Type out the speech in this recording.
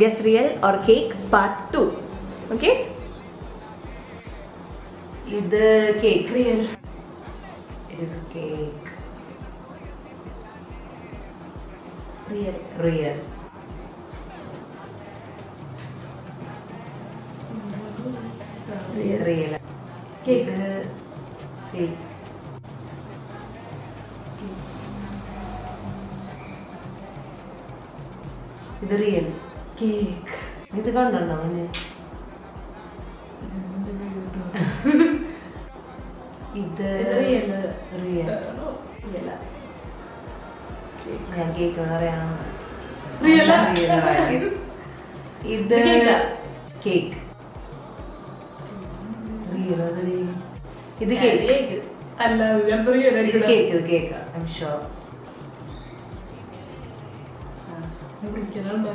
Guess real or cake part 2. Okay? ഇത് cake. Real. It is cake. Real. Real. Real. Cake. ഇത് fake. ഇത് real. Cake. ഇത് കണ്ടോ മുന്നേ? ഇത് real. റിയൽ. Real. ഞാൻ കേക്ക് പറയാം. Real. ഇത് കേക്ക്. റിയൽ. ഇത് കേക്ക്. അല്ല ഞാൻ real ഇത് കേക്ക്. ഇത് കേക്ക്. I'm sure. വിളിക്കാനുണ്ടോ